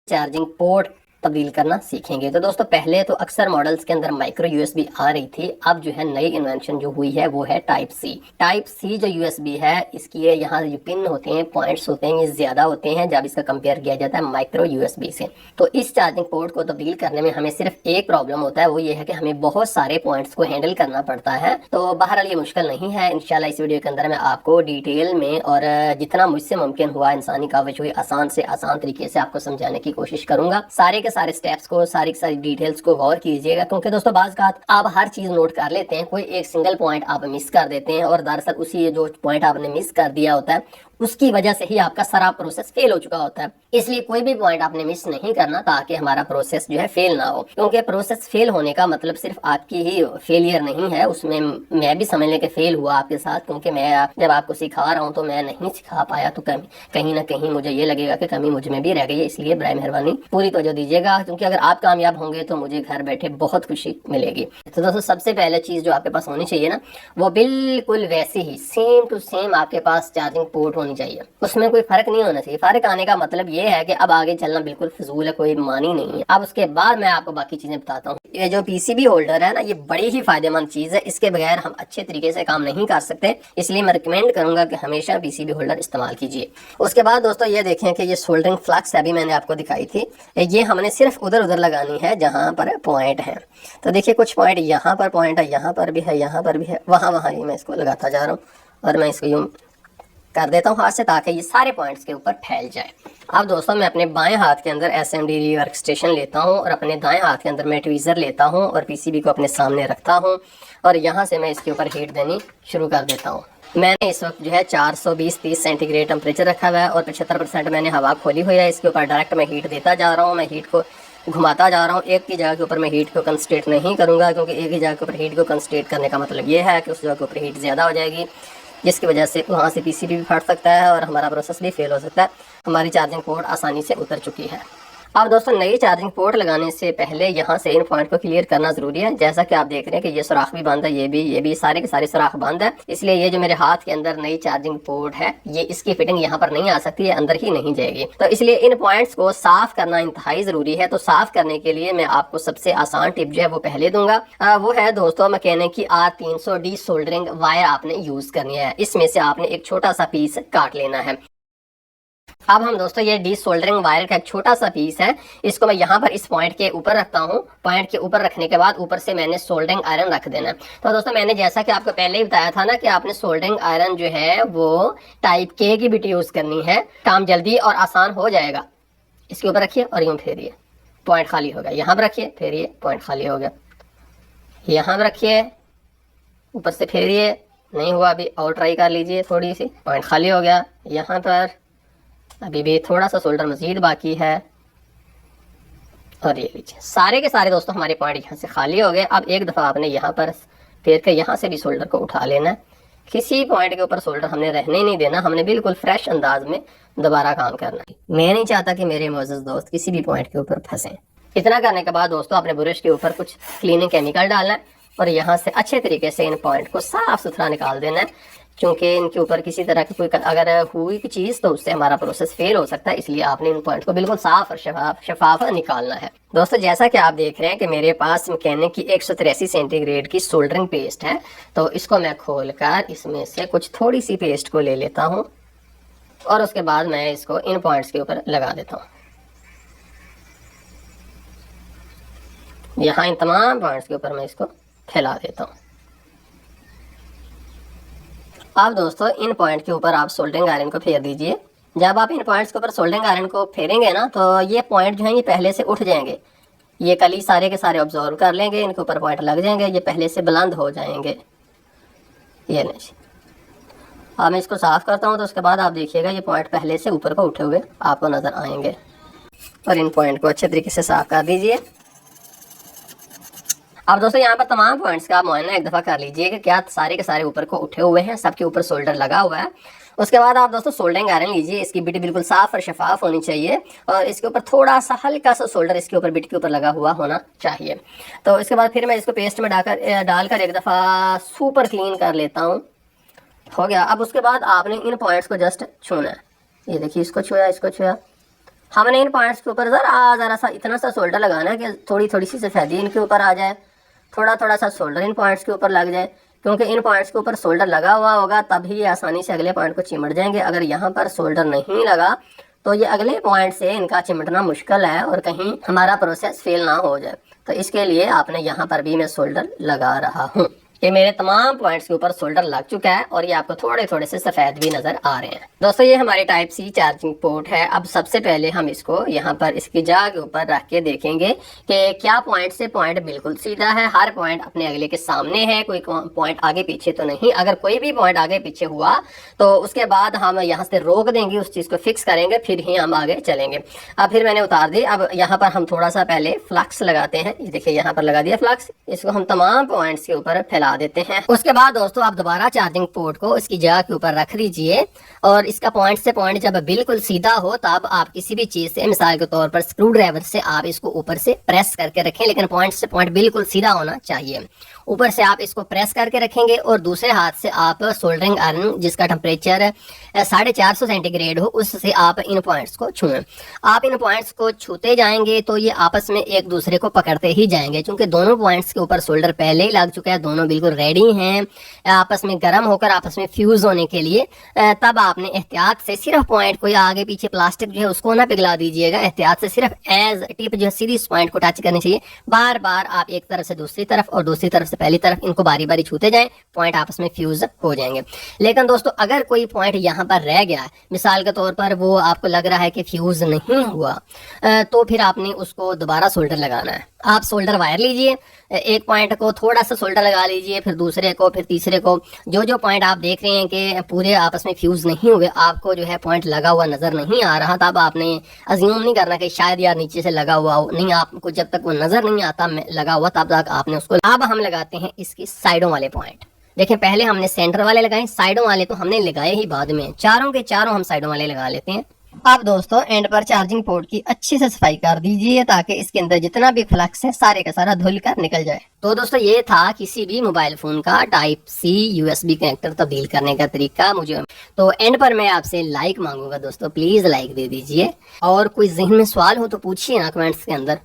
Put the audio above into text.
Charging port तब्दील करना सीखेंगे। तो दोस्तों पहले तो अक्सर मॉडल्स के अंदर माइक्रो यूएसबी आ रही थी, अब जो है नई इन्वेंशन जो हुई है वो है टाइप सी। टाइप सी जो यूएसबी है इसकी यहाँ जो पिन होते हैं, पॉइंट्स होते हैं, ये ज्यादा होते हैं जब इसका कंपेयर किया जाता है माइक्रो यूएसबी से। तो इस चार्जिंग पोर्ट को तब्दील करने में हमें सिर्फ एक प्रॉब्लम होता है, वो ये है कि हमें बहुत सारे पॉइंट्स को हैंडल करना पड़ता है। तो बहरहाल ये मुश्किल नहीं है, इंशाल्लाह इस वीडियो के अंदर मैं आपको डिटेल में और जितना मुझसे मुमकिन हुआ इंसानी काविश हुई आसान से आसान तरीके से आपको समझाने की कोशिश करूंगा। सारे के सारे स्टेप्स को, सारी की सारी डिटेल्स को गौर कीजिएगा, क्योंकि दोस्तों बाज़ बात आप हर चीज नोट कर लेते हैं, कोई एक सिंगल पॉइंट आप मिस कर देते हैं और दरअसल उसी जो पॉइंट आपने मिस कर दिया होता है उसकी वजह से ही आपका सारा प्रोसेस फेल हो चुका होता है। इसलिए कोई भी पॉइंट आपने मिस नहीं करना ताकि हमारा प्रोसेस जो है फेल ना हो, क्योंकि प्रोसेस फेल होने का मतलब सिर्फ आपकी ही फेलियर नहीं है, उसमें मैं भी समझ लें कि फेल हुआ आपके साथ, क्योंकि मैं जब आपको सिखा रहा हूँ तो मैं नहीं सिखा पाया तो कहीं ना कहीं मुझे ये लगेगा कि कमी मुझ में भी रह गई है। इसलिए बराए मेहरबानी पूरी तवज्जो दीजिएगा, क्योंकि अगर आप कामयाब होंगे तो मुझे घर बैठे बहुत खुशी मिलेगी। तो दोस्तों सबसे पहले चीज जो आपके पास होनी चाहिए ना, वो बिल्कुल वैसी ही सेम टू सेम आपके पास चार्जिंग पोर्ट होनी चाहिए, उसमें कोई फर्क नहीं होना चाहिए। फर्क आने का मतलब ये है कि अब आगे चलना बिल्कुल फिजूल है, कोई मानी नहीं है। अब उसके बाद मैं आपको बाकी चीजें बताता हूँ। ये जो पीसीबी होल्डर है ना, ये बड़ी ही फायदेमंद चीज है, इसके बगैर हम अच्छे तरीके से काम नहीं कर सकते, इसलिए मैं रिकमेंड करूंगा कि हमेशा पीसीबी होल्डर इस्तेमाल कीजिए। उसके बाद दोस्तों ये देखें कि ये सोल्डरिंग फ्लक्स अभी मैंने आपको दिखाई थी, ये हमने सिर्फ उधर उधर लगानी है जहां पर पॉइंट है। तो देखिए कुछ पॉइंट यहाँ पर पॉइंट है, यहाँ पर भी है, यहाँ पर भी है, वहां वहां ही मैं इसको लगाता जा रहा हूँ और मैं इसको यूं कर देता हूँ हाथ से ताकि ये सारे पॉइंट्स के ऊपर फैल जाए। अब दोस्तों मैं अपने बाएं हाथ के अंदर एसएमडी वर्क स्टेशन लेता हूँ और अपने दाएं हाथ के अंदर मैं ट्वीज़र लेता हूँ और पीसीबी को अपने सामने रखता हूँ और यहाँ से मैं इसके ऊपर हीट देनी शुरू कर देता हूँ। मैंने इस वक्त जो है 420-30 सेंटीग्रेड टेम्परेचर रखा हुआ है और 75% मैंने हवा खोली हुई है। इसके ऊपर डायरेक्ट मैं हीट देता जा रहा हूँ, मैं हीट को घुमाता जा रहा हूँ। एक की जगह के ऊपर मैं हीट को कंसंट्रेट नहीं करूँगा, क्योंकि एक ही जगह के ऊपर हीट को कंसंट्रेट करने का मतलब ये है कि उस जगह के ऊपर हीट ज़्यादा हो जाएगी, जिसकी वजह से वहाँ से पीसीबी भी फट सकता है और हमारा प्रोसेस भी फेल हो सकता है। हमारी चार्जिंग पोर्ट आसानी से उतर चुकी है। अब दोस्तों नई चार्जिंग पोर्ट लगाने से पहले यहाँ से इन पॉइंट को क्लियर करना जरूरी है। जैसा कि आप देख रहे हैं कि ये सुराख भी बंद है, ये भी सारे के सारे सुराख बंद है, इसलिए ये जो मेरे हाथ के अंदर नई चार्जिंग पोर्ट है ये इसकी फिटिंग यहाँ पर नहीं आ सकती है, अंदर ही नहीं जाएगी। तो इसलिए इन पॉइंट्स को साफ करना इंतहाई जरूरी है। तो साफ करने के लिए मैं आपको सबसे आसान टिप जो है वो पहले दूंगा, वो है दोस्तों मैकेनिक की R300D सोल्डरिंग वायर आपने यूज करनी है। इसमें से आपने एक छोटा सा पीस काट लेना है। अब हम दोस्तों ये डी सोल्डरिंग वायर का एक छोटा सा पीस है, इसको मैं यहाँ पर इस पॉइंट के ऊपर रखता हूँ। पॉइंट के ऊपर रखने के बाद ऊपर से मैंने सोल्डरिंग आयरन रख देना है। तो दोस्तों मैंने जैसा कि आपको पहले ही बताया था ना कि आपने सोल्डरिंग आयरन जो है वो टाइप के की बिट यूज करनी है, काम जल्दी और आसान हो जाएगा। इसके ऊपर रखिए और यूं फेरिए, पॉइंट खाली हो गया। यहाँ पर रखिए, फेरिए, पॉइंट खाली हो गया। यहाँ पर रखिए, ऊपर से फेरिए, नहीं हुआ, अभी और ट्राई कर लीजिए थोड़ी सी, पॉइंट खाली हो गया। यहाँ पर अभी भी थोड़ा सा सोल्डर मजीद बाकी है और ये लीजिए सारे के सारे दोस्तों हमारे पॉइंट यहाँ से खाली हो गए। अब एक दफ़ा आपने यहाँ पर फेर के यहाँ से भी सोल्डर को उठा लेना है। किसी पॉइंट के ऊपर सोल्डर हमने रहने ही नहीं देना, हमने बिल्कुल फ्रेश अंदाज में दोबारा काम करना है। मैं नहीं चाहता कि मेरे मोअज़्ज़ज़ दोस्त किसी भी पॉइंट के ऊपर फंसें। इतना करने के बाद दोस्तों अपने ब्रश के ऊपर कुछ क्लीनिंग केमिकल डालना है और यहाँ से अच्छे तरीके से इन पॉइंट को साफ सुथरा निकाल देना है, क्योंकि इनके ऊपर किसी तरह की कोई अगर हुई की चीज़ तो उससे हमारा प्रोसेस फेल हो सकता है। इसलिए आपने इन पॉइंट को बिल्कुल साफ और शफाफ निकालना है। दोस्तों जैसा कि आप देख रहे हैं कि मेरे पास मैकेनिक की 183 सेंटीग्रेड की सोल्डरिंग पेस्ट है, तो इसको मैं खोलकर इसमें से कुछ थोड़ी सी पेस्ट को ले लेता हूँ और उसके बाद मैं इसको इन पॉइंट्स के ऊपर लगा देता हूँ। यहाँ इन तमाम पॉइंट्स के ऊपर मैं इसको फैला देता हूँ। अब दोस्तों इन पॉइंट के ऊपर आप सोल्डरिंग आयरन को फेर दीजिए। जब आप इन पॉइंट्स के ऊपर सोल्डरिंग आयरन को फेरेंगे ना, तो ये पॉइंट जो है ये पहले से उठ जाएंगे, ये कली सारे के सारे ऑब्जर्व कर लेंगे, इनके ऊपर पॉइंट लग जाएंगे, ये पहले से बुलंद हो जाएंगे। ये नहीं, अब मैं इसको साफ करता हूँ तो उसके बाद आप देखिएगा ये पॉइंट पहले से ऊपर को उठे हुए आपको नज़र आएंगे। और इन पॉइंट को अच्छे तरीके से साफ कर दीजिए। अब दोस्तों यहाँ पर तमाम पॉइंट्स का मुआयना एक दफ़ा कर लीजिए कि क्या सारे के सारे ऊपर को उठे हुए हैं, सबके ऊपर सोल्डर लगा हुआ है। उसके बाद आप दोस्तों सोल्डरिंग आयरन लीजिए, इसकी बिट बिल्कुल साफ और शफाफ होनी चाहिए और इसके ऊपर थोड़ा सा हल्का सा सोल्डर इसके ऊपर बिट के ऊपर लगा हुआ होना चाहिए। तो इसके बाद फिर मैं इसको पेस्ट में डालकर एक दफ़ा सुपर क्लीन कर लेता हूँ। हो गया। अब उसके बाद आपने इन पॉइंट्स को जस्ट छूना है। ये देखिए, इसको छुआ, इसको छुआ, हमने इन पॉइंट्स के ऊपर जरा सा इतना सा सोल्डर लगाना है कि थोड़ी थोड़ी सी सफेदी इनके ऊपर आ जाए, थोड़ा थोड़ा सा सोल्डर इन पॉइंट्स के ऊपर लग जाए, क्योंकि इन पॉइंट्स के ऊपर सोल्डर लगा हुआ होगा तभी ये आसानी से अगले पॉइंट को चिमट जाएंगे। अगर यहाँ पर सोल्डर नहीं लगा तो ये अगले पॉइंट से इनका चिमटना मुश्किल है और कहीं हमारा प्रोसेस फेल ना हो जाए। तो इसके लिए आपने यहाँ पर भी मैं सोल्डर लगा रहा हूँ। ये मेरे तमाम पॉइंट्स के ऊपर सोल्डर लग चुका है और ये आपको थोड़े थोड़े से सफ़ेद भी नज़र आ रहे हैं। दोस्तों ये हमारी टाइप सी चार्जिंग पोर्ट है। अब सबसे पहले हम इसको यहाँ पर इसकी जगह के ऊपर रख के देखेंगे कि क्या पॉइंट से पॉइंट बिल्कुल सीधा है, हर पॉइंट अपने अगले के सामने है, कोई पॉइंट आगे पीछे तो नहीं। अगर कोई भी पॉइंट आगे पीछे हुआ तो उसके बाद हम यहाँ से रोक देंगे, उस चीज़ को फिक्स करेंगे, फिर ही हम आगे चलेंगे। अब फिर मैंने उतार दी। अब यहाँ पर हम थोड़ा सा पहले फ्लक्स लगाते हैं। ये देखिए यहाँ पर लगा दिया फ्लक्स। इसको हम तमाम पॉइंट्स के ऊपर फैला देते हैं। उसके बाद दोस्तों आप दोबारा चार्जिंग पोर्ट को इसकी जगह के ऊपर रख दीजिए और इसका पॉइंट से पॉइंट जब बिल्कुल सीधा हो तब आप किसी भी चीज से, मिसाल के तौर पर स्क्रू ड्राइवर से आप इसको ऊपर से प्रेस करके रखें, लेकिन पॉइंट से पॉइंट बिल्कुल सीधा होना चाहिए। ऊपर से आप इसको प्रेस करके रखेंगे और दूसरे हाथ से आप सोल्डरिंग आयरन जिसका टेम्परेचर 450 सेंटीग्रेड हो उससे आप इन पॉइंट्स को छुएं। आप इन पॉइंट्स को छूते जाएंगे तो ये आपस में एक दूसरे को पकड़ते ही जाएंगे, क्योंकि दोनों पॉइंट्स के ऊपर सोल्डर पहले ही लग चुका है, दोनों बिल्कुल रेडी हैं आपस में गर्म होकर आपस में फ्यूज होने के लिए। तब आपने एहतियात से सिर्फ पॉइंट को या आगे पीछे प्लास्टिक जो है उसको ना पिघला दीजिएगा, एहतियात से सिर्फ एज टिप जो है सीधी इस पॉइंट को टच करनी चाहिए। बार बार आप एक तरफ से दूसरी तरफ और दूसरी तरफ से पहली तरफ इनको बारी बारी छूते जाएं, पॉइंट आपस में फ्यूज हो जाएंगे। लेकिन दोस्तों अगर कोई पॉइंट यहाँ पर रह गया, मिसाल के तौर पर वो आपको लग रहा है कि फ्यूज नहीं हुआ, तो फिर आपने उसको दोबारा सोल्डर लगाना है। आप सोल्डर वायर लीजिए, एक पॉइंट को थोड़ा सा सोल्डर लगा लीजिए, फिर दूसरे को, फिर तीसरे को। जो जो पॉइंट आप देख रहे हैं कि पूरे आपस में फ्यूज नहीं हुए, आपको जो है पॉइंट लगा हुआ नजर नहीं आ रहा, तब आपने अज्यूम नहीं करना कि शायद यार नीचे से लगा हुआ हो। नहीं, आपको जब तक वो नजर नहीं आता लगा हुआ तब तक आपने उसको। अब हम लगाते हैं इसकी साइडों वाले पॉइंट। देखें पहले हमने सेंटर वाले लगाए, साइडों वाले तो हमने लगाए ही बाद में। चारों के चारों हम साइडों वाले लगा लेते हैं। अब दोस्तों एंड पर चार्जिंग पोर्ट की अच्छी से सफाई कर दीजिए ताकि इसके अंदर जितना भी फ्लक्स है सारे का सारा धुल कर निकल जाए। तो दोस्तों ये था किसी भी मोबाइल फोन का टाइप सी यूएसबी कनेक्टर तब्दील करने का तरीका। मुझे तो एंड पर मैं आपसे लाइक मांगूंगा दोस्तों, प्लीज लाइक दे दीजिए और कोई जहन में सवाल हो तो पूछिए ना कमेंट्स के अंदर।